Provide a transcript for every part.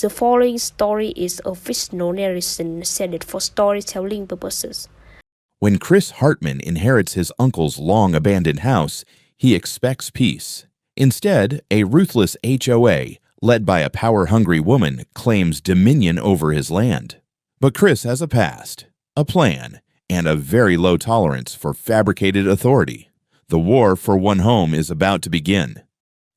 The following story is a fictional narration intended for storytelling purposes. When Chris Hartman inherits his uncle's long-abandoned house, he expects peace. Instead, a ruthless HOA, led by a power-hungry woman, claims dominion over his land. But Chris has a past, a plan, and a very low tolerance for fabricated authority. The war for one home is about to begin.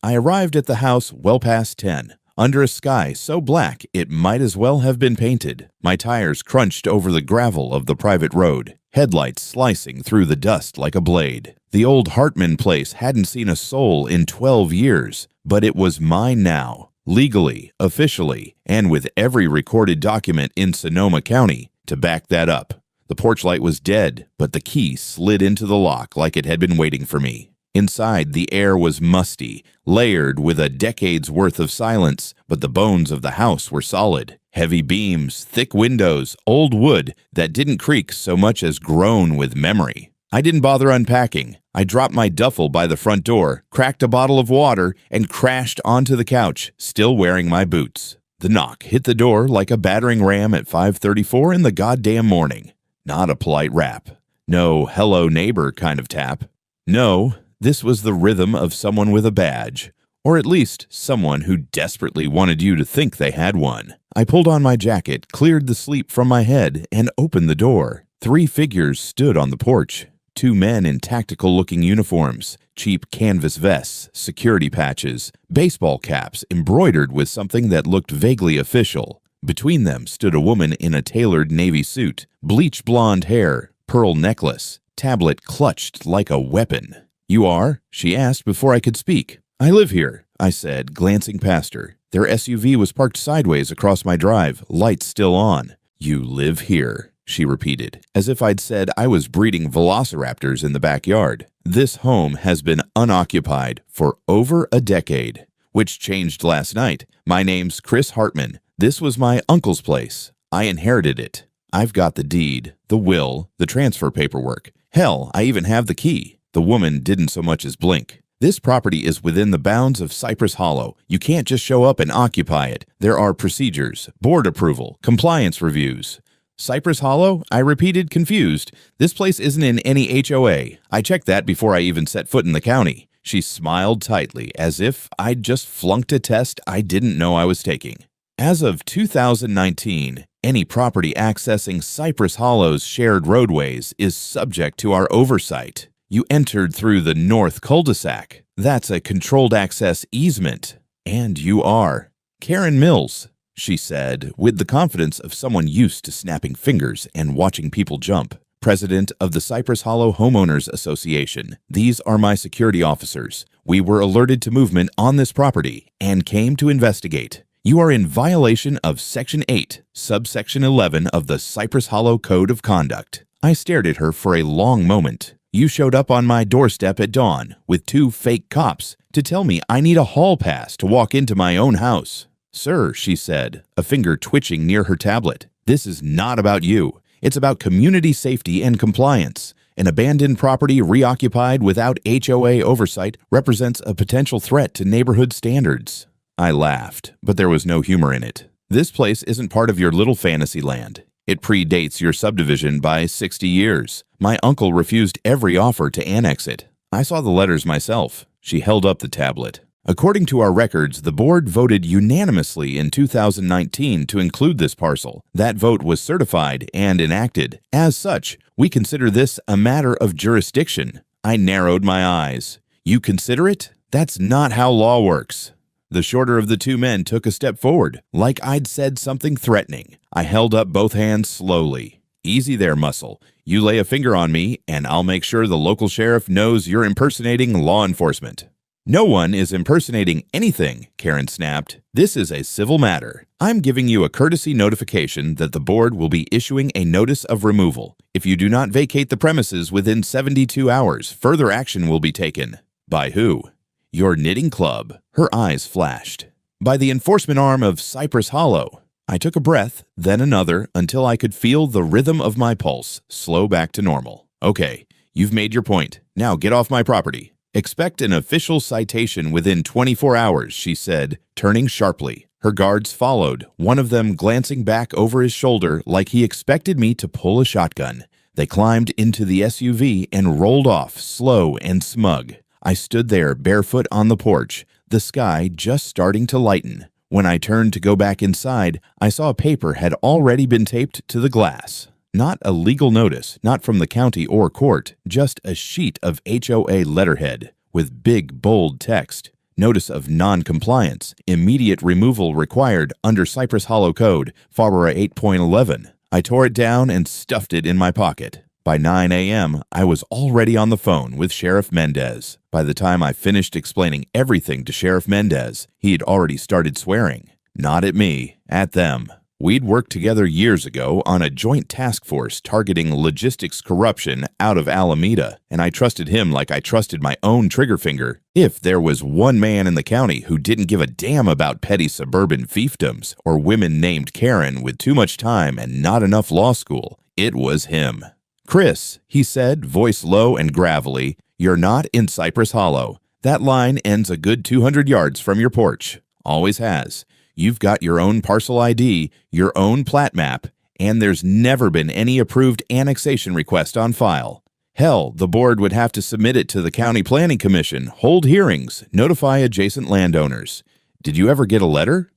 I arrived at the house well past 10, under a sky so black it might as well have been painted. My tires crunched over the gravel of the private road, headlights slicing through the dust like a blade. The old Hartman place hadn't seen a soul in 12 years, but it was mine now, legally, officially, and with every recorded document in Sonoma County to back that up. The porch light was dead, but the key slid into the lock like it had been waiting for me. Inside, the air was musty, layered with a decade's worth of silence, but the bones of the house were solid. Heavy beams, thick windows, old wood that didn't creak so much as groan with memory. I didn't bother unpacking. I dropped my duffel by the front door, cracked a bottle of water, and crashed onto the couch, still wearing my boots. The knock hit the door like a battering ram at 5:34 in the goddamn morning. Not a polite rap. No hello neighbor kind of tap. No, this was the rhythm of someone with a badge, or at least someone who desperately wanted you to think they had one. I pulled on my jacket, cleared the sleep from my head, and opened the door. 3 figures stood on the porch. 2 men in tactical-looking uniforms, cheap canvas vests, security patches, baseball caps embroidered with something that looked vaguely official. Between them stood a woman in a tailored navy suit, bleach blonde hair, pearl necklace, tablet clutched like a weapon. "You are?" she asked before I could speak. "I live here," I said, glancing past her. Their SUV was parked sideways across my drive, lights still on. "You live here," she repeated, as if I'd said I was breeding velociraptors in the backyard. "This home has been unoccupied for over a decade, which changed last night. My name's Chris Hartman. This was my uncle's place. I inherited it. I've got the deed, the will, the transfer paperwork. Hell, I even have the key." The woman didn't so much as blink. "This property is within the bounds of Cypress Hollow. You can't just show up and occupy it. There are procedures, board approval, compliance reviews." "Cypress Hollow?" I repeated, confused. "This place isn't in any HOA. I checked that before I even set foot in the county." She smiled tightly, as if I'd just flunked a test I didn't know I was taking. "As of 2019, any property accessing Cypress Hollow's shared roadways is subject to our oversight. You entered through the north cul-de-sac. That's a controlled access easement. And you are Karen Mills," she said, with the confidence of someone used to snapping fingers and watching people jump. "President of the Cypress Hollow Homeowners Association. These are my security officers. We were alerted to movement on this property and came to investigate. You are in violation of Section 8, Subsection 11 of the Cypress Hollow Code of Conduct." I stared at her for a long moment. "You showed up on my doorstep at dawn with 2 fake cops to tell me I need a hall pass to walk into my own house." "Sir," she said, a finger twitching near her tablet, "this is not about you. It's about community safety and compliance. An abandoned property reoccupied without HOA oversight represents a potential threat to neighborhood standards." I laughed, but there was no humor in it. "This place isn't part of your little fantasy land. It predates your subdivision by 60 years. My uncle refused every offer to annex it. I saw the letters myself." She held up the tablet. "According to our records, the board voted unanimously in 2019 to include this parcel. That vote was certified and enacted. As such, we consider this a matter of jurisdiction." I narrowed my eyes. "You consider it? That's not how law works." The shorter of the 2 men took a step forward, like I'd said something threatening. I held up both hands slowly. "Easy there, muscle. You lay a finger on me, and I'll make sure the local sheriff knows you're impersonating law enforcement." "No one is impersonating anything," Karen snapped. "This is a civil matter. I'm giving you a courtesy notification that the board will be issuing a notice of removal. If you do not vacate the premises within 72 hours, further action will be taken." "By who?" "Your knitting club." Her eyes flashed. "By the enforcement arm of Cypress Hollow." I took a breath, then another, until I could feel the rhythm of my pulse slow back to normal. "Okay, you've made your point. Now get off my property." "Expect an official citation within 24 hours, she said, turning sharply. Her guards followed, one of them glancing back over his shoulder like he expected me to pull a shotgun. They climbed into the SUV and rolled off, slow and smug. I stood there barefoot on the porch, the sky just starting to lighten. When I turned to go back inside, I saw a paper had already been taped to the glass. Not a legal notice, not from the county or court, just a sheet of HOA letterhead with big, bold text. Notice of non-compliance, immediate removal required under Cypress Hollow Code, FARBRA 8.11. I tore it down and stuffed it in my pocket. By 9 a.m., I was already on the phone with Sheriff Mendez. By the time I finished explaining everything to Sheriff Mendez, he had already started swearing. Not at me, at them. We'd worked together years ago on a joint task force targeting logistics corruption out of Alameda, and I trusted him like I trusted my own trigger finger. If there was one man in the county who didn't give a damn about petty suburban fiefdoms or women named Karen with too much time and not enough law school, it was him. "Chris," he said, voice low and gravelly, "you're not in Cypress Hollow. That line ends a good 200 yards from your porch. Always has. You've got your own parcel ID, your own plat map, and there's never been any approved annexation request on file. Hell, the board would have to submit it to the County Planning Commission, hold hearings, notify adjacent landowners. Did you ever get a letter?"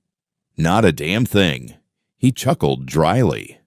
"Not a damn thing." He chuckled dryly.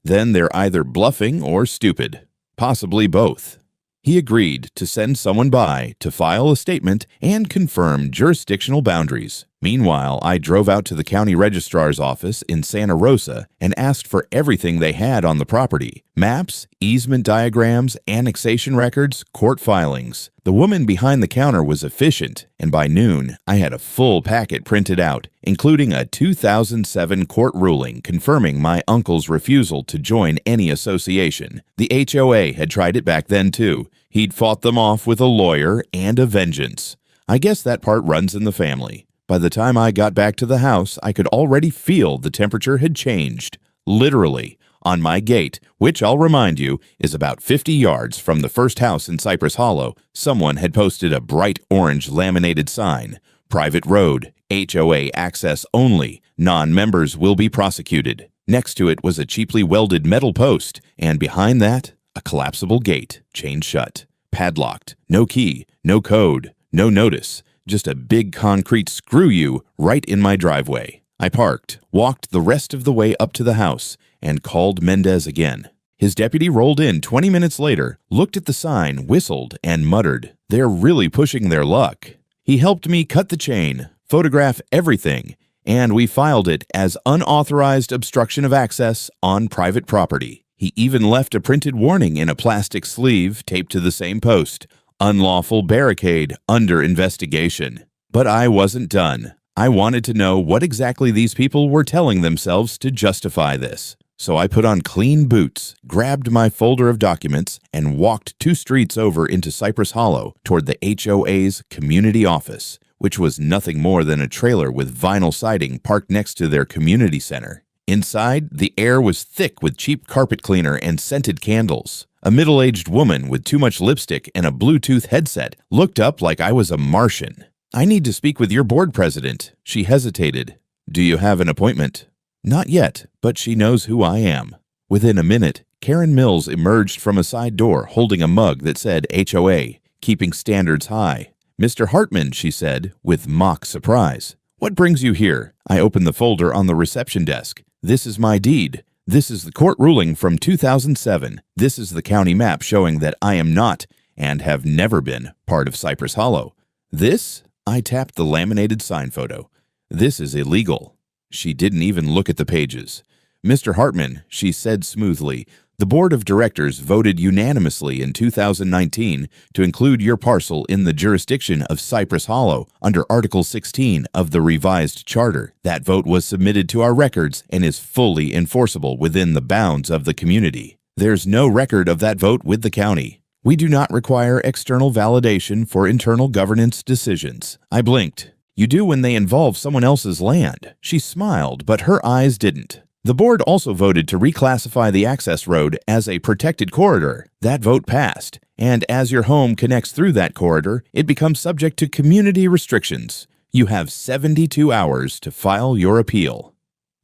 "Then they're either bluffing or stupid. Possibly both." He agreed to send someone by to file a statement and confirm jurisdictional boundaries. Meanwhile, I drove out to the county registrar's office in Santa Rosa and asked for everything they had on the property: maps, easement diagrams, annexation records, court filings. The woman behind the counter was efficient, and by noon, I had a full packet printed out, including a 2007 court ruling confirming my uncle's refusal to join any association. The HOA had tried it back then, too. He'd fought them off with a lawyer and a vengeance. I guess that part runs in the family. By the time I got back to the house, I could already feel the temperature had changed. Literally. On my gate, which I'll remind you is about 50 yards from the first house in Cypress Hollow, someone had posted a bright orange laminated sign: "Private road, HOA access only, non-members will be prosecuted." Next to it was a cheaply welded metal post, and behind that, a collapsible gate, chained shut, padlocked, no key, no code, no notice. Just a big concrete screw you right in my driveway. I parked, walked the rest of the way up to the house, and called Mendez again. His deputy rolled in 20 minutes later, looked at the sign, whistled, and muttered, "They're really pushing their luck." He helped me cut the chain, photograph everything, and we filed it as unauthorized obstruction of access on private property. He even left a printed warning in a plastic sleeve taped to the same post: "Unlawful barricade under investigation." But I wasn't done. I wanted to know what exactly these people were telling themselves to justify this. So I put on clean boots, grabbed my folder of documents, and walked 2 streets over into Cypress Hollow toward the HOA's community office, which was nothing more than a trailer with vinyl siding parked next to their community center. Inside, the air was thick with cheap carpet cleaner and scented candles. A middle-aged woman with too much lipstick and a Bluetooth headset looked up like I was a Martian. "I need to speak with your board president." She hesitated. "Do you have an appointment?" "Not yet, but she knows who I am." Within a minute, Karen Mills emerged from a side door holding a mug that said HOA, keeping standards high. "Mr. Hartman," she said, with mock surprise. "What brings you here?" I opened the folder on the reception desk. "This is my deed. This is the court ruling from 2007. This is the county map showing that I am not, and have never been, part of Cypress Hollow. This?" I tapped the laminated sign photo. "This is illegal." She didn't even look at the pages. "Mr. Hartman," she said smoothly, "the board of directors voted unanimously in 2019 to include your parcel in the jurisdiction of Cypress Hollow under Article 16 of the revised charter. That vote was submitted to our records and is fully enforceable within the bounds of the community. There's no record of that vote with the county. We do not require external validation for internal governance decisions." I blinked. "You do when they involve someone else's land." She smiled, but her eyes didn't. "The board also voted to reclassify the access road as a protected corridor. That vote passed, and as your home connects through that corridor, it becomes subject to community restrictions. You have 72 hours to file your appeal.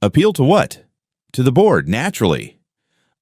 Appeal to what? To the board, naturally.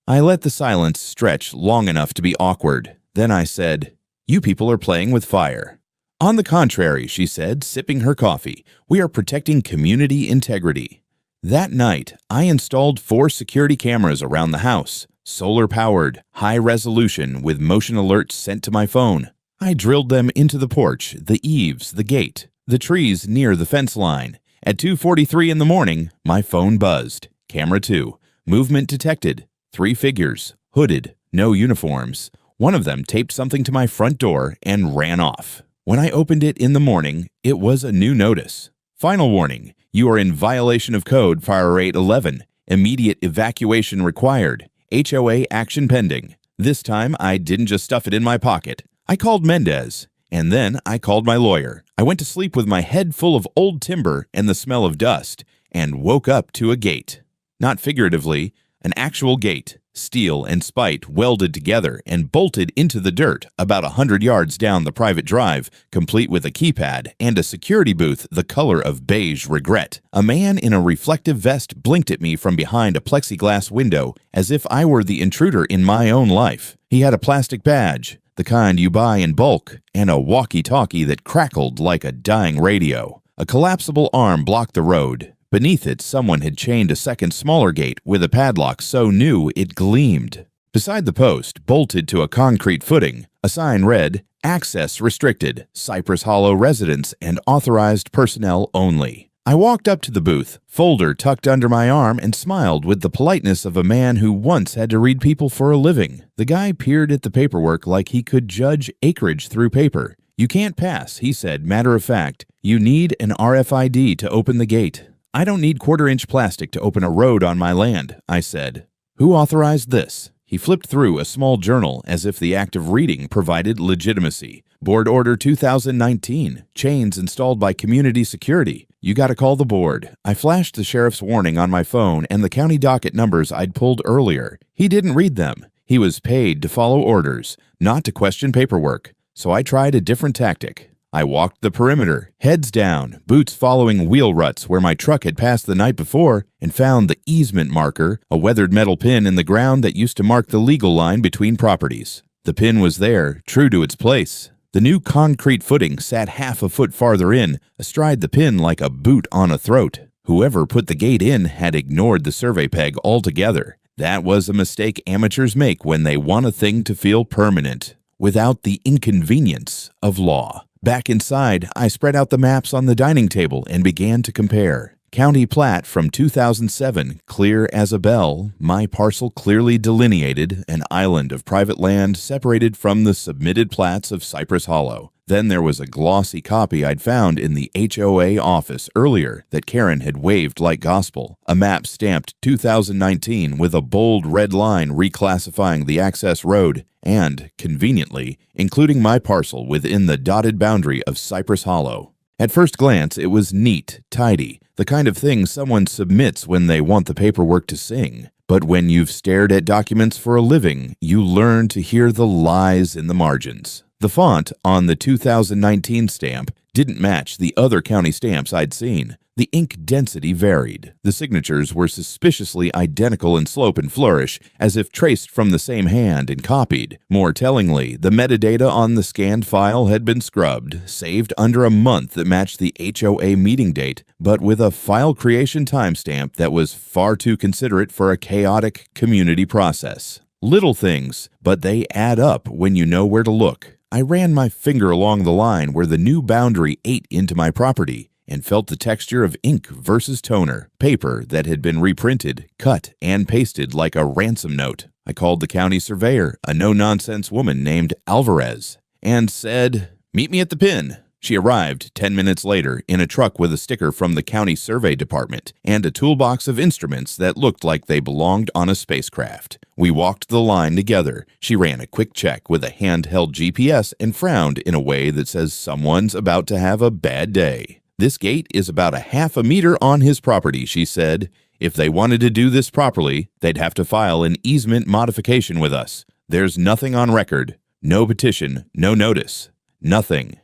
I let the silence stretch long enough to be awkward. Then I said, "You people are playing with fire." "On the contrary," she said, sipping her coffee, "we are protecting community integrity." That night, I installed 4 security cameras around the house, solar-powered, high-resolution with motion alerts sent to my phone. I drilled them into the porch, the eaves, the gate, the trees near the fence line. At 2:43 in the morning, my phone buzzed. Camera 2. Movement detected. 3 figures. Hooded. No uniforms. One of them taped something to my front door and ran off. When I opened it in the morning, it was a new notice. Final warning. You are in violation of code fire rate 11. Immediate evacuation required. HOA action pending. This time, I didn't just stuff it in my pocket. I called Mendez, and then I called my lawyer. I went to sleep with my head full of old timber and the smell of dust, and woke up to a gate. Not figuratively, an actual gate, steel and spite welded together and bolted into the dirt about 100 yards down the private drive, complete with a keypad and a security booth the color of beige regret. A man in a reflective vest blinked at me from behind a plexiglass window as if I were the intruder in my own life. He had a plastic badge, the kind you buy in bulk, and a walkie-talkie that crackled like a dying radio. A collapsible arm blocked the road. Beneath it, someone had chained a second smaller gate with a padlock so new it gleamed. Beside the post, bolted to a concrete footing, a sign read, "Access restricted, Cypress Hollow residents and authorized personnel only." I walked up to the booth, folder tucked under my arm, and smiled with the politeness of a man who once had to read people for a living. The guy peered at the paperwork like he could judge acreage through paper. "You can't pass," he said, matter of fact. "You need an RFID to open the gate." "I don't need quarter-inch plastic to open a road on my land," I said. "Who authorized this?" He flipped through a small journal as if the act of reading provided legitimacy. "Board Order 2019. Chains installed by Community Security. You gotta call the board." I flashed the sheriff's warning on my phone and the county docket numbers I'd pulled earlier. He didn't read them. He was paid to follow orders, not to question paperwork. So I tried a different tactic. I walked the perimeter, heads down, boots following wheel ruts where my truck had passed the night before, and found the easement marker, a weathered metal pin in the ground that used to mark the legal line between properties. The pin was there, true to its place. The new concrete footing sat half a foot farther in, astride the pin like a boot on a throat. Whoever put the gate in had ignored the survey peg altogether. That was a mistake amateurs make when they want a thing to feel permanent, without the inconvenience of law. Back inside, I spread out the maps on the dining table and began to compare. County plat from 2007, clear as a bell, my parcel clearly delineated, an island of private land separated from the submitted plats of Cypress Hollow. Then there was a glossy copy I'd found in the HOA office earlier that Karen had waved like gospel. A map stamped 2019 with a bold red line reclassifying the access road and, conveniently, including my parcel within the dotted boundary of Cypress Hollow. At first glance, it was neat, tidy, the kind of thing someone submits when they want the paperwork to sing. But when you've stared at documents for a living, you learn to hear the lies in the margins. The font on the 2019 stamp didn't match the other county stamps I'd seen. The ink density varied. The signatures were suspiciously identical in slope and flourish, as if traced from the same hand and copied. More tellingly, the metadata on the scanned file had been scrubbed, saved under a month that matched the HOA meeting date, but with a file creation timestamp that was far too considerate for a chaotic community process. Little things, but they add up when you know where to look. I ran my finger along the line where the new boundary ate into my property and felt the texture of ink versus toner, paper that had been reprinted, cut, and pasted like a ransom note. I called the county surveyor, a no-nonsense woman named Alvarez, and said, "Meet me at the pin." She arrived 10 minutes later in a truck with a sticker from the county survey department and a toolbox of instruments that looked like they belonged on a spacecraft. We walked the line together. She ran a quick check with a handheld GPS and frowned in a way that says someone's about to have a bad day. "This gate is about a half a meter on his property," she said. "If they wanted to do this properly, they'd have to file an easement modification with us. There's nothing on record. No petition, no notice. Nothing."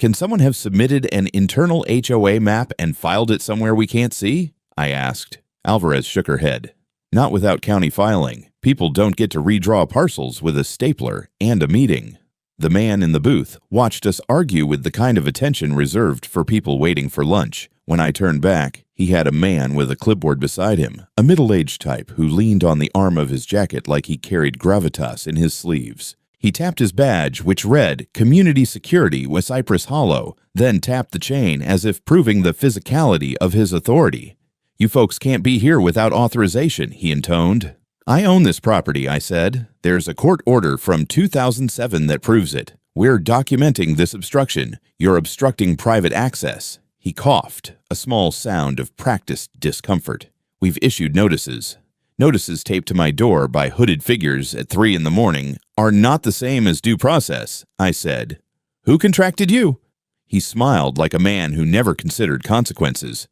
Can someone have submitted an internal HOA map and filed it somewhere we can't see? I asked. Alvarez shook her head. Not without county filing. People don't get to redraw parcels with a stapler and a meeting. The man in the booth watched us argue with the kind of attention reserved for people waiting for lunch. When I turned back, he had a man with a clipboard beside him, a middle-aged type who leaned on the arm of his jacket like he carried gravitas in his sleeves. He tapped his badge, which read, Community Security with Cypress Hollow, then tapped the chain as if proving the physicality of his authority. You folks can't be here without authorization, he intoned. I own this property, I said. There's a court order from 2007 that proves it. We're documenting this obstruction. You're obstructing private access. He coughed, a small sound of practiced discomfort. We've issued notices. Notices taped to my door by hooded figures at 3 in the morning are not the same as due process, I said. Who contracted you? He smiled like a man who never considered consequences.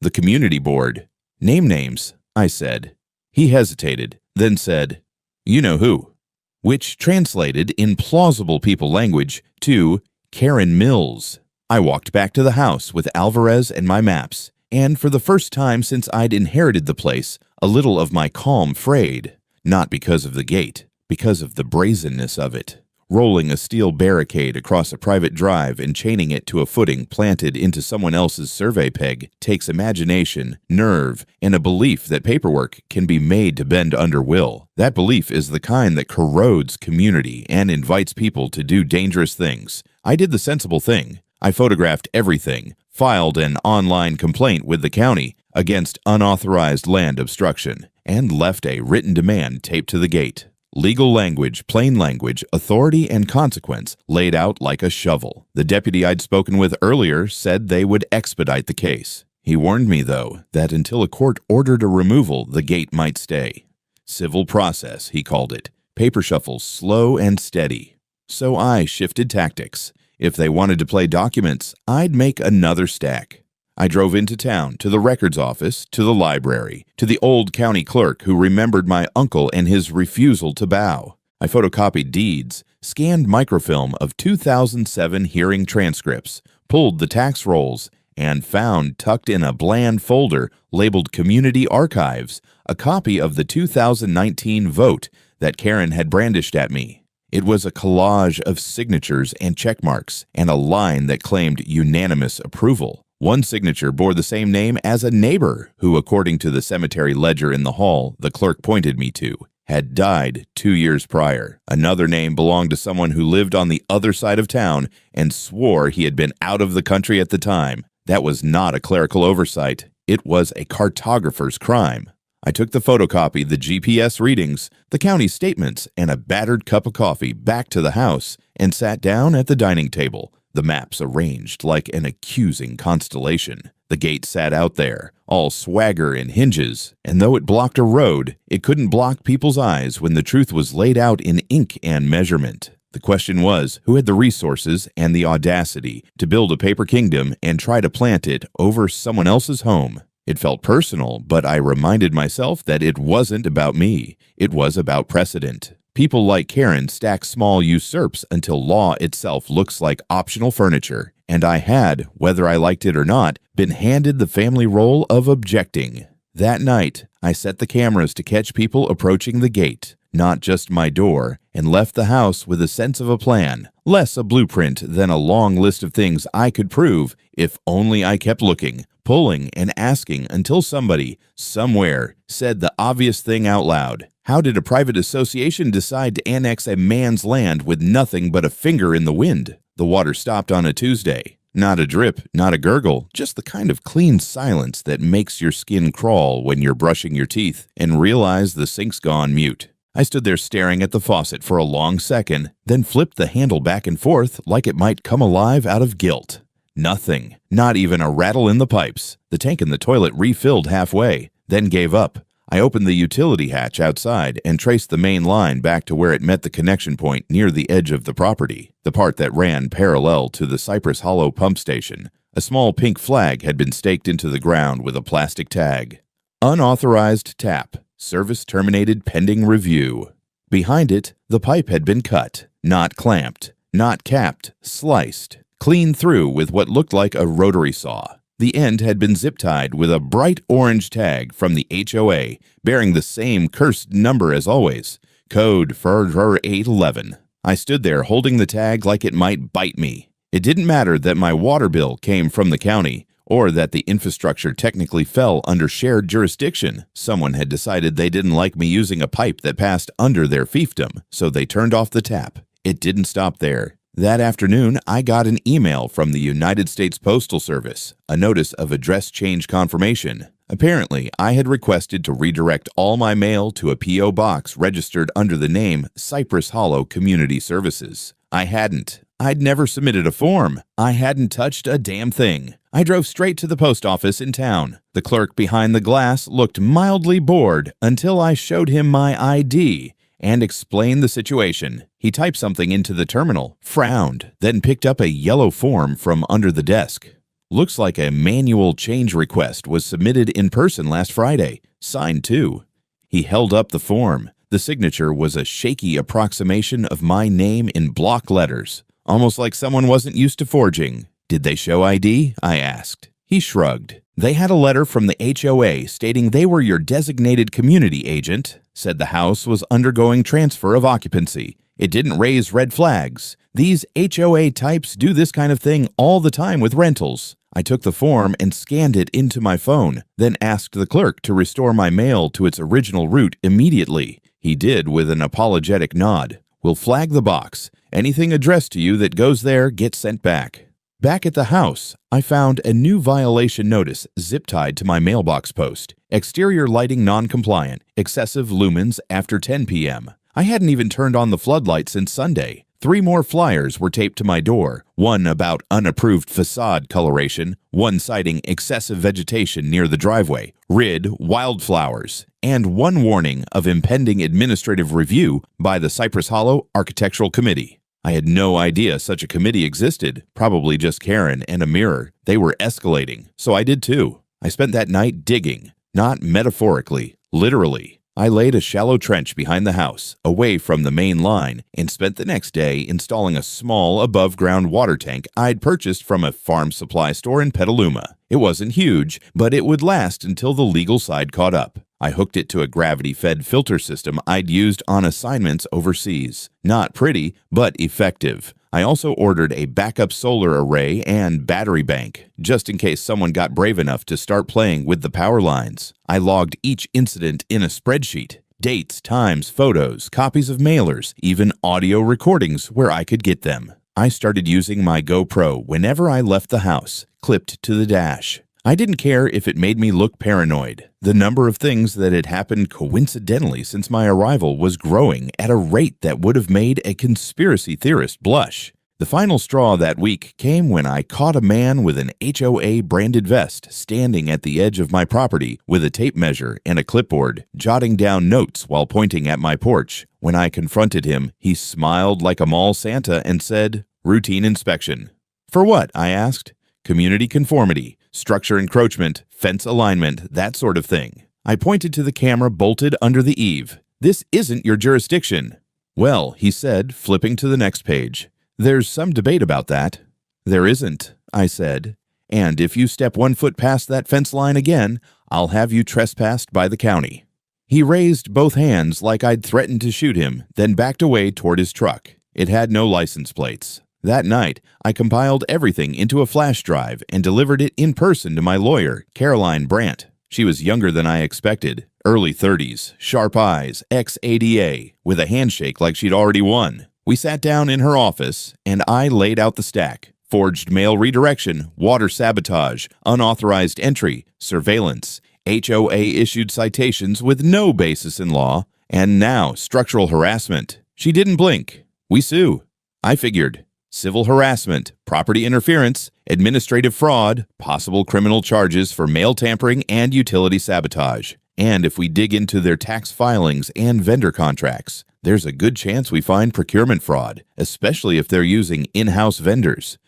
The community board. Name names, I said. He hesitated, then said, You know who, which translated in plausible people language to Karen Mills. I walked back to the house with Alvarez and my maps, and for the first time since I'd inherited the place, a little of my calm frayed, not because of the gate, because of the brazenness of it. Rolling a steel barricade across a private drive and chaining it to a footing planted into someone else's survey peg takes imagination, nerve, and a belief that paperwork can be made to bend under will. That belief is the kind that corrodes community and invites people to do dangerous things. I did the sensible thing. I photographed everything, filed an online complaint with the county against unauthorized land obstruction, and left a written demand taped to the gate. Legal language, plain language, authority, and consequence laid out like a shovel. The deputy I'd spoken with earlier said they would expedite the case. He warned me, though, that until a court ordered a removal, the gate might stay. Civil process, he called it. Paper shuffles, slow and steady. So I shifted tactics. If they wanted to play documents, I'd make another stack. I drove into town, to the records office, to the library, to the old county clerk who remembered my uncle and his refusal to bow. I photocopied deeds, scanned microfilm of 2007 hearing transcripts, pulled the tax rolls, and found tucked in a bland folder labeled Community Archives a copy of the 2019 vote that Karen had brandished at me. It was a collage of signatures and checkmarks and a line that claimed unanimous approval. One signature bore the same name as a neighbor who, according to the cemetery ledger in the hall the clerk pointed me to, had died 2 years prior. Another name belonged to someone who lived on the other side of town and swore he had been out of the country at the time. That was not a clerical oversight. It was a cartographer's crime. I took the photocopy, the GPS readings, the county statements, and a battered cup of coffee back to the house and sat down at the dining table, the maps arranged like an accusing constellation. The gate sat out there, all swagger and hinges, and though it blocked a road, it couldn't block people's eyes when the truth was laid out in ink and measurement. The question was, who had the resources and the audacity to build a paper kingdom and try to plant it over someone else's home? It felt personal, but I reminded myself that it wasn't about me. It was about precedent. People like Karen stack small usurps until law itself looks like optional furniture, and I had, whether I liked it or not, been handed the family role of objecting. That night, I set the cameras to catch people approaching the gate, not just my door, and left the house with a sense of a plan, less a blueprint than a long list of things I could prove if only I kept looking, pulling and asking until somebody, somewhere, said the obvious thing out loud. How did a private association decide to annex a man's land with nothing but a finger in the wind? The water stopped on a Tuesday. Not a drip, not a gurgle, just the kind of clean silence that makes your skin crawl when you're brushing your teeth and realize the sink's gone mute. I stood there staring at the faucet for a long second, then flipped the handle back and forth like it might come alive out of guilt. Nothing, not even a rattle in the pipes. The tank in the toilet refilled halfway, then gave up. I opened the utility hatch outside and traced the main line back to where it met the connection point near the edge of the property, the part that ran parallel to the Cypress Hollow pump station. A small pink flag had been staked into the ground with a plastic tag. Unauthorized tap. Service terminated pending review. Behind it, the pipe had been cut, not clamped, not capped, sliced. clean through with what looked like a rotary saw. The end had been zip-tied with a bright orange tag from the HOA, bearing the same cursed number as always, code for 811. I stood there holding the tag like it might bite me. It didn't matter that my water bill came from the county, or that the infrastructure technically fell under shared jurisdiction. Someone had decided they didn't like me using a pipe that passed under their fiefdom, so they turned off the tap. It didn't stop there. That afternoon, I got an email from the United States Postal Service, a notice of address change confirmation. Apparently, I had requested to redirect all my mail to a P.O. box registered under the name Cypress Hollow Community Services. I hadn't. I'd never submitted a form. I hadn't touched a damn thing. I drove straight to the post office in town. The clerk behind the glass looked mildly bored until I showed him my ID and explained the situation. He typed something into the terminal, frowned, then picked up a yellow form from under the desk. Looks like a manual change request was submitted in person last Friday, signed too. He held up the form. The signature was a shaky approximation of my name in block letters, almost like someone wasn't used to forging. Did they show ID? I asked. He shrugged. They had a letter from the HOA stating they were your designated community agent, said the house was undergoing transfer of occupancy. It didn't raise red flags. These HOA types do this kind of thing all the time with rentals. I took the form and scanned it into my phone, then asked the clerk to restore my mail to its original route immediately. He did with an apologetic nod. We'll flag the box. Anything addressed to you that goes there gets sent back. Back at the house, I found a new violation notice zip-tied to my mailbox post. Exterior lighting non-compliant, excessive lumens after 10 p.m. I hadn't even turned on the floodlight since Sunday. 3 more flyers were taped to my door, one about unapproved facade coloration, one citing excessive vegetation near the driveway, rid wildflowers, and one warning of impending administrative review by the Cypress Hollow Architectural Committee. I had no idea such a committee existed, probably just Karen and a mirror. They were escalating, so I did too. I spent that night digging, not metaphorically, literally. I laid a shallow trench behind the house, away from the main line, and spent the next day installing a small above-ground water tank I'd purchased from a farm supply store in Petaluma. It wasn't huge, but it would last until the legal side caught up. I hooked it to a gravity-fed filter system I'd used on assignments overseas. Not pretty, but effective. I also ordered a backup solar array and battery bank, just in case someone got brave enough to start playing with the power lines. I logged each incident in a spreadsheet. Dates, times, photos, copies of mailers, even audio recordings where I could get them. I started using my GoPro whenever I left the house, clipped to the dash. I didn't care if it made me look paranoid. The number of things that had happened coincidentally since my arrival was growing at a rate that would have made a conspiracy theorist blush. The final straw that week came when I caught a man with an HOA-branded vest standing at the edge of my property with a tape measure and a clipboard, jotting down notes while pointing at my porch. When I confronted him, he smiled like a mall Santa and said, "Routine inspection." "For what?" I asked. "Community conformity, structure encroachment, fence alignment, that sort of thing." I pointed to the camera bolted under the eave. "This isn't your jurisdiction." "Well," he said, flipping to the next page, "there's some debate about that." "There isn't," I said, "and if you step 1 foot past that fence line again, I'll have you trespassed by the county." He raised both hands like I'd threatened to shoot him, then backed away toward his truck. It had no license plates. That night, I compiled everything into a flash drive and delivered it in person to my lawyer, Caroline Brandt. She was younger than I expected, early 30s, sharp eyes, ex-ADA, with a handshake like she'd already won. We sat down in her office, and I laid out the stack: forged mail redirection, water sabotage, unauthorized entry, surveillance, HOA-issued citations with no basis in law, and now structural harassment. She didn't blink. We sue. I figured. Civil harassment, property interference, administrative fraud, possible criminal charges for mail tampering and utility sabotage. And if we dig into their tax filings and vendor contracts, there's a good chance we find procurement fraud, especially if they're using in-house vendors.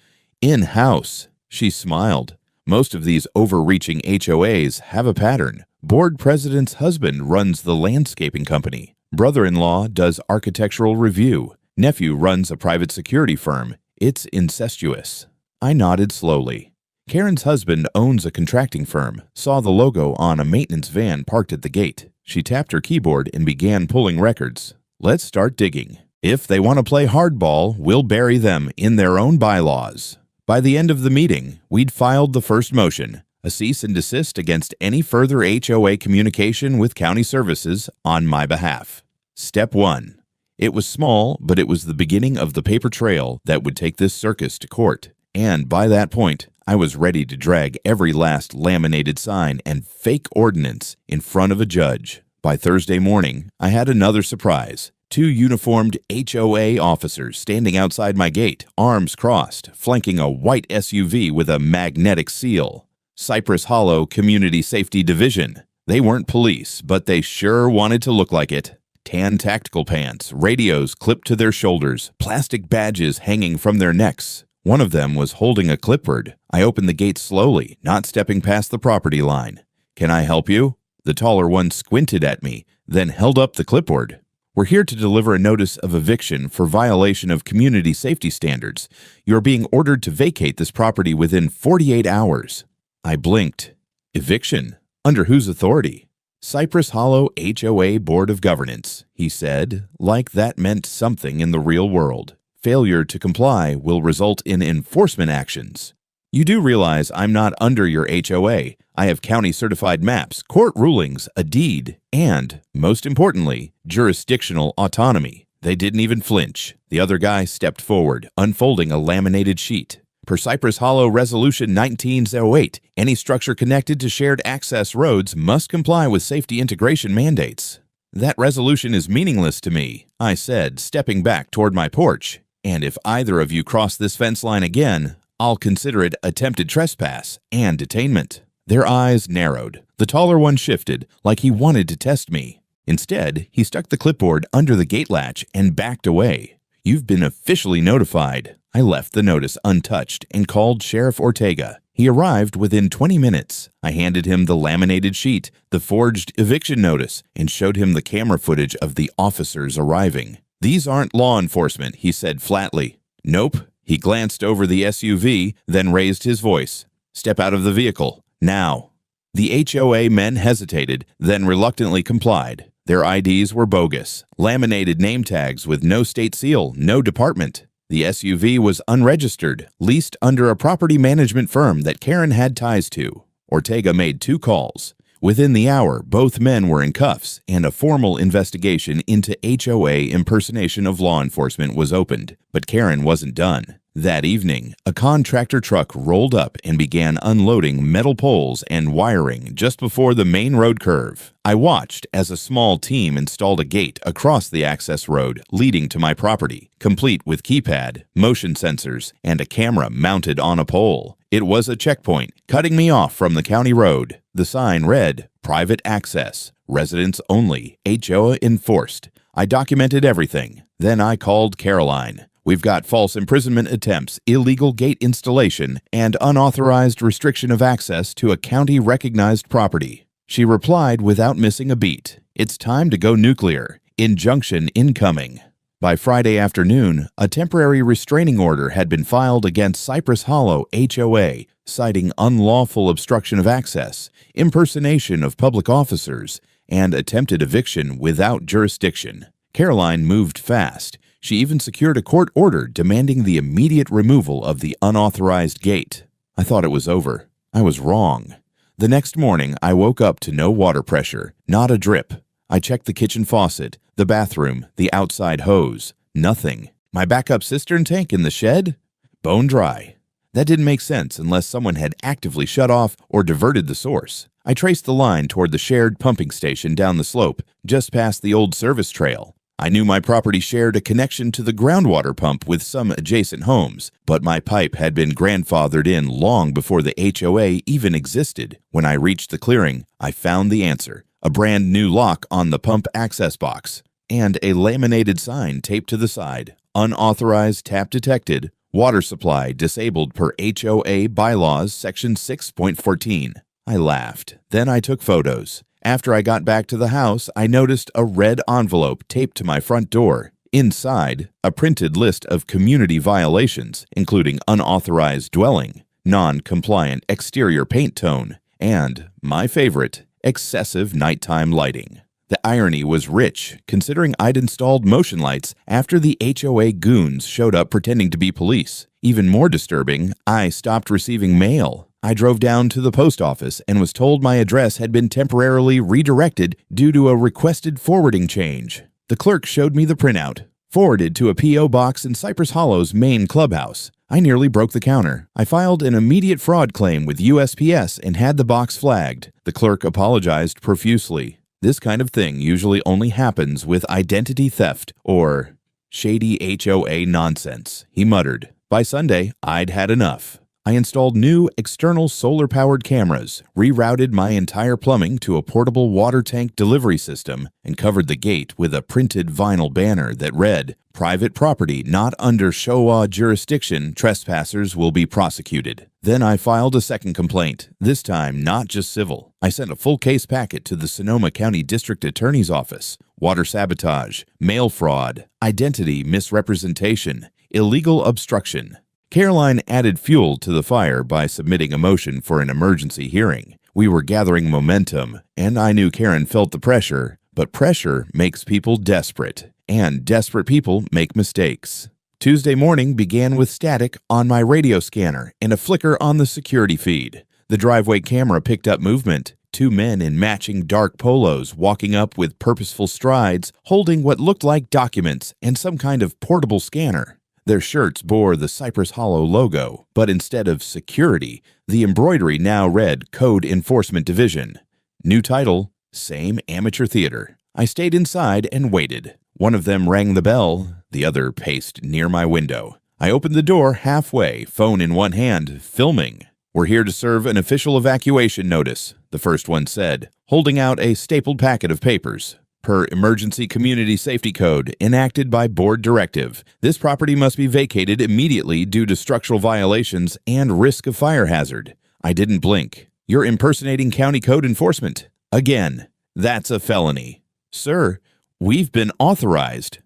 In-house, she smiled. Most of these overreaching HOAs have a pattern. Board president's husband runs the landscaping company. Brother-in-law does architectural review. Nephew runs a private security firm. It's incestuous. I nodded slowly. Karen's husband owns a contracting firm, saw the logo on a maintenance van parked at the gate. She tapped her keyboard and began pulling records. Let's start digging. If they want to play hardball, we'll bury them in their own bylaws. By the end of the meeting, we'd filed the first motion, a cease and desist against any further HOA communication with county services on my behalf. Step 1. It was small, but it was the beginning of the paper trail that would take this circus to court. And by that point, I was ready to drag every last laminated sign and fake ordinance in front of a judge. By Thursday morning, I had another surprise. 2 uniformed HOA officers standing outside my gate, arms crossed, flanking a white SUV with a magnetic seal. Cypress Hollow Community Safety Division. They weren't police, but they sure wanted to look like it. Tan tactical pants, radios clipped to their shoulders, plastic badges hanging from their necks. One of them was holding a clipboard. I opened the gate slowly, not stepping past the property line. "Can I help you?" The taller one squinted at me, then held up the clipboard. "We're here to deliver a notice of eviction for violation of community safety standards. You're being ordered to vacate this property within 48 hours. I blinked. Eviction? Under whose authority? Cypress Hollow HOA Board of Governance, he said, like that meant something in the real world. Failure to comply will result in enforcement actions. You do realize I'm not under your HOA. I have county-certified maps, court rulings, a deed, and, most importantly, jurisdictional autonomy. They didn't even flinch. The other guy stepped forward, unfolding a laminated sheet. Per Cypress Hollow Resolution 1908, any structure connected to shared access roads must comply with safety integration mandates. That resolution is meaningless to me, I said, stepping back toward my porch. And if either of you cross this fence line again, I'll consider it attempted trespass and detainment. Their eyes narrowed. The taller one shifted, like he wanted to test me. Instead, he stuck the clipboard under the gate latch and backed away. You've been officially notified. I left the notice untouched and called Sheriff Ortega. He arrived within 20 minutes. I handed him the laminated sheet, the forged eviction notice, and showed him the camera footage of the officers arriving. "These aren't law enforcement," he said flatly. "Nope." He glanced over the SUV, then raised his voice. "Step out of the vehicle. Now." The HOA men hesitated, then reluctantly complied. Their IDs were bogus. Laminated name tags with no state seal, no department. The SUV was unregistered, leased under a property management firm that Karen had ties to. Ortega made 2 calls. Within the hour, both men were in cuffs, and a formal investigation into HOA impersonation of law enforcement was opened. But Karen wasn't done. That evening, a contractor truck rolled up and began unloading metal poles and wiring just before the main road curve. I watched as a small team installed a gate across the access road leading to my property, complete with keypad, motion sensors, and a camera mounted on a pole. It was a checkpoint, cutting me off from the county road. The sign read, "Private access, residents only, HOA enforced." I documented everything. Then I called Caroline. "We've got false imprisonment attempts, illegal gate installation, and unauthorized restriction of access to a county-recognized property." She replied without missing a beat. "It's time to go nuclear. Injunction incoming." By Friday afternoon, a temporary restraining order had been filed against Cypress Hollow HOA, citing unlawful obstruction of access, impersonation of public officers, and attempted eviction without jurisdiction. Caroline moved fast. She even secured a court order demanding the immediate removal of the unauthorized gate. I thought it was over. I was wrong. The next morning, I woke up to no water pressure, not a drip. I checked the kitchen faucet, the bathroom, the outside hose. Nothing. My backup cistern tank in the shed? Bone dry. That didn't make sense unless someone had actively shut off or diverted the source. I traced the line toward the shared pumping station down the slope, just past the old service trail. I knew my property shared a connection to the groundwater pump with some adjacent homes, but my pipe had been grandfathered in long before the HOA even existed. When I reached the clearing, I found the answer. A brand new lock on the pump access box, and a laminated sign taped to the side. Unauthorized tap detected. Water supply disabled per HOA bylaws section 6.14. I laughed. Then I took photos. After I got back to the house, I noticed a red envelope taped to my front door. Inside, a printed list of community violations, including unauthorized dwelling, non-compliant exterior paint tone, and, my favorite, excessive nighttime lighting. The irony was rich, considering I'd installed motion lights after the HOA goons showed up pretending to be police. Even more disturbing, I stopped receiving mail. I drove down to the post office and was told my address had been temporarily redirected due to a requested forwarding change. The clerk showed me the printout, forwarded to a P.O. box in Cypress Hollow's main clubhouse. I nearly broke the counter. I filed an immediate fraud claim with USPS and had the box flagged. The clerk apologized profusely. This kind of thing usually only happens with identity theft or shady HOA nonsense, he muttered. By Sunday, I'd had enough. I installed new external solar-powered cameras, rerouted my entire plumbing to a portable water tank delivery system, and covered the gate with a printed vinyl banner that read, "Private property not under HOA jurisdiction, trespassers will be prosecuted." Then I filed a second complaint, this time not just civil. I sent a full case packet to the Sonoma County District Attorney's Office: water sabotage, mail fraud, identity misrepresentation, illegal obstruction. Caroline added fuel to the fire by submitting a motion for an emergency hearing. We were gathering momentum, and I knew Karen felt the pressure, but pressure makes people desperate, and desperate people make mistakes. Tuesday morning began with static on my radio scanner and a flicker on the security feed. The driveway camera picked up movement. Two men in matching dark polos walking up with purposeful strides, holding what looked like documents and some kind of portable scanner. Their shirts bore the Cypress Hollow logo, but instead of security, the embroidery now read Code Enforcement Division. New title, same amateur theater. I stayed inside and waited. One of them rang the bell, the other paced near my window. I opened the door halfway, phone in one hand, filming. "We're here to serve an official evacuation notice," the first one said, holding out a stapled packet of papers. "Per Emergency Community Safety Code, enacted by Board Directive, this property must be vacated immediately due to structural violations and risk of fire hazard." I didn't blink. "You're impersonating county code enforcement. Again. That's a felony." "Sir, we've been authorized."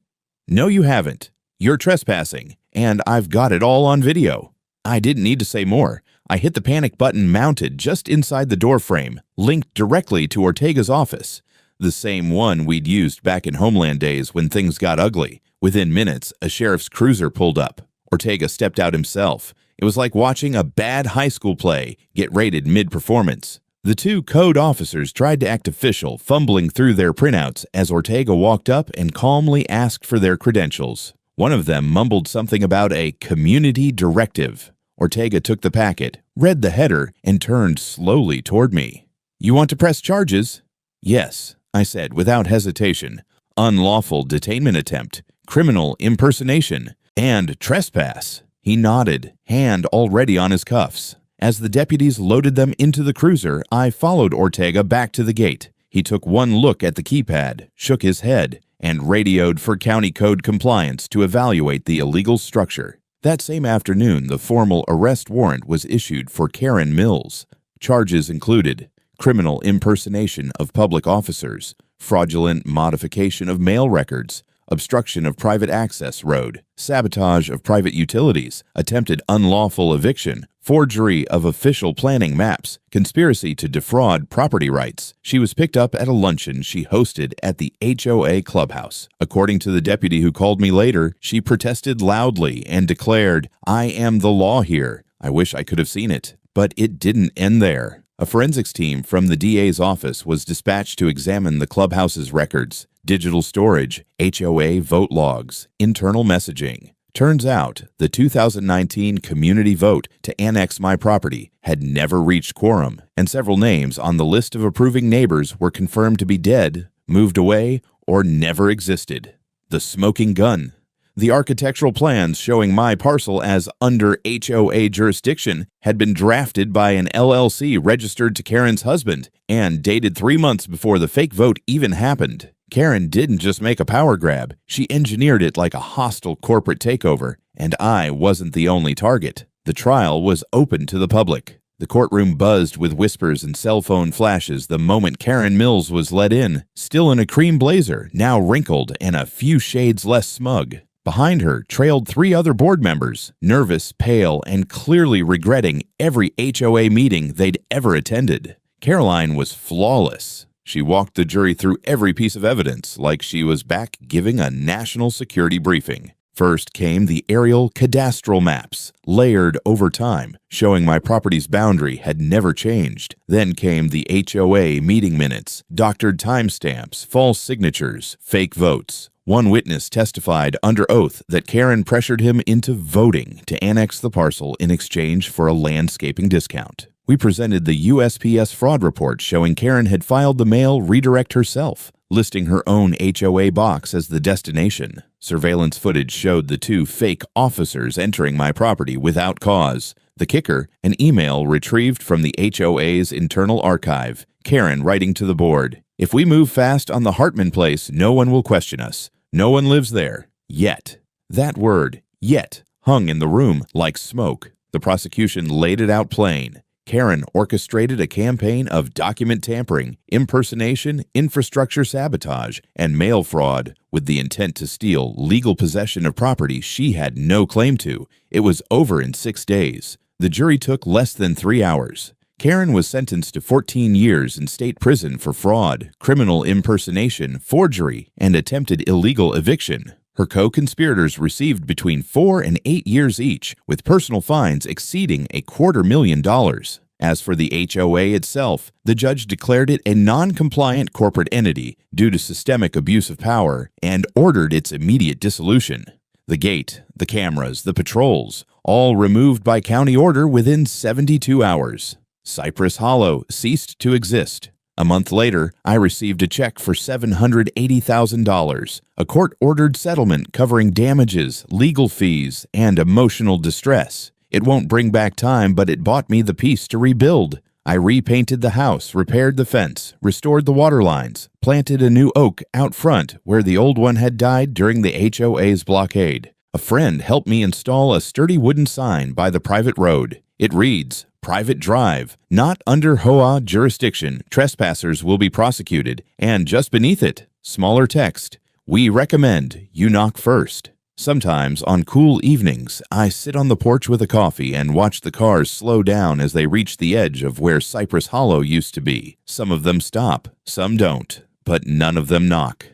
"No, you haven't. You're trespassing, and I've got it all on video." I didn't need to say more. I hit the panic button mounted just inside the door frame, linked directly to Ortega's office. The same one we'd used back in Homeland days when things got ugly. Within minutes, a sheriff's cruiser pulled up. Ortega stepped out himself. It was like watching a bad high school play get rated mid-performance. The two code officers tried to act official, fumbling through their printouts as Ortega walked up and calmly asked for their credentials. One of them mumbled something about a community directive. Ortega took the packet, read the header, and turned slowly toward me. "You want to press charges?" "Yes," I said without hesitation. "Unlawful detainment attempt, criminal impersonation, and trespass." He nodded, hand already on his cuffs. As the deputies loaded them into the cruiser, I followed Ortega back to the gate. He took one look at the keypad, shook his head, and radioed for county code compliance to evaluate the illegal structure. That same afternoon, the formal arrest warrant was issued for Karen Mills. Charges included criminal impersonation of public officers, fraudulent modification of mail records, obstruction of private access road, sabotage of private utilities, attempted unlawful eviction, forgery of official planning maps, conspiracy to defraud property rights. She was picked up at a luncheon she hosted at the HOA clubhouse. According to the deputy who called me later, she protested loudly and declared, "I am the law here." I wish I could have seen it. But it didn't end there. A forensics team from the DA's office was dispatched to examine the clubhouse's records, digital storage, HOA vote logs, internal messaging. Turns out, the 2019 community vote to annex my property had never reached quorum, and several names on the list of approving neighbors were confirmed to be dead, moved away, or never existed. The smoking gun. The architectural plans showing my parcel as under HOA jurisdiction had been drafted by an LLC registered to Karen's husband and dated 3 months before the fake vote even happened. Karen didn't just make a power grab, she engineered it like a hostile corporate takeover, and I wasn't the only target. The trial was open to the public. The courtroom buzzed with whispers and cell phone flashes the moment Karen Mills was let in, still in a cream blazer, now wrinkled and a few shades less smug. Behind her trailed 3 other board members, nervous, pale, and clearly regretting every HOA meeting they'd ever attended. Caroline was flawless. She walked the jury through every piece of evidence like she was back giving a national security briefing. First came the aerial cadastral maps, layered over time, showing my property's boundary had never changed. Then came the HOA meeting minutes, doctored timestamps, false signatures, fake votes. One witness testified under oath that Karen pressured him into voting to annex the parcel in exchange for a landscaping discount. We presented the USPS fraud report showing Karen had filed the mail redirect herself, listing her own HOA box as the destination. Surveillance footage showed the 2 fake officers entering my property without cause. The kicker, an email retrieved from the HOA's internal archive. Karen writing to the board, "If we move fast on the Hartman place, no one will question us. No one lives there. Yet." That word, yet, hung in the room like smoke. The prosecution laid it out plain. Karen orchestrated a campaign of document tampering, impersonation, infrastructure sabotage, and mail fraud with the intent to steal legal possession of property she had no claim to. It was over in 6 days. The jury took less than 3 hours. Karen was sentenced to 14 years in state prison for fraud, criminal impersonation, forgery, and attempted illegal eviction. Her co-conspirators received between 4 and 8 years each, with personal fines exceeding $250,000. As for the HOA itself, the judge declared it a non-compliant corporate entity due to systemic abuse of power and ordered its immediate dissolution. The gate, the cameras, the patrols, all removed by county order within 72 hours. Cypress Hollow ceased to exist. A month later, I received a check for $780,000, a court-ordered settlement covering damages, legal fees, and emotional distress. It won't bring back time, but it bought me the peace to rebuild. I repainted the house, repaired the fence, restored the water lines, planted a new oak out front where the old one had died during the HOA's blockade. A friend helped me install a sturdy wooden sign by the private road. It reads, "Private drive, not under HOA jurisdiction. Trespassers will be prosecuted." And just beneath it, smaller text, "We recommend you knock first." Sometimes, on cool evenings, I sit on the porch with a coffee and watch the cars slow down as they reach the edge of where Cypress Hollow used to be. Some of them stop, some don't, but none of them knock.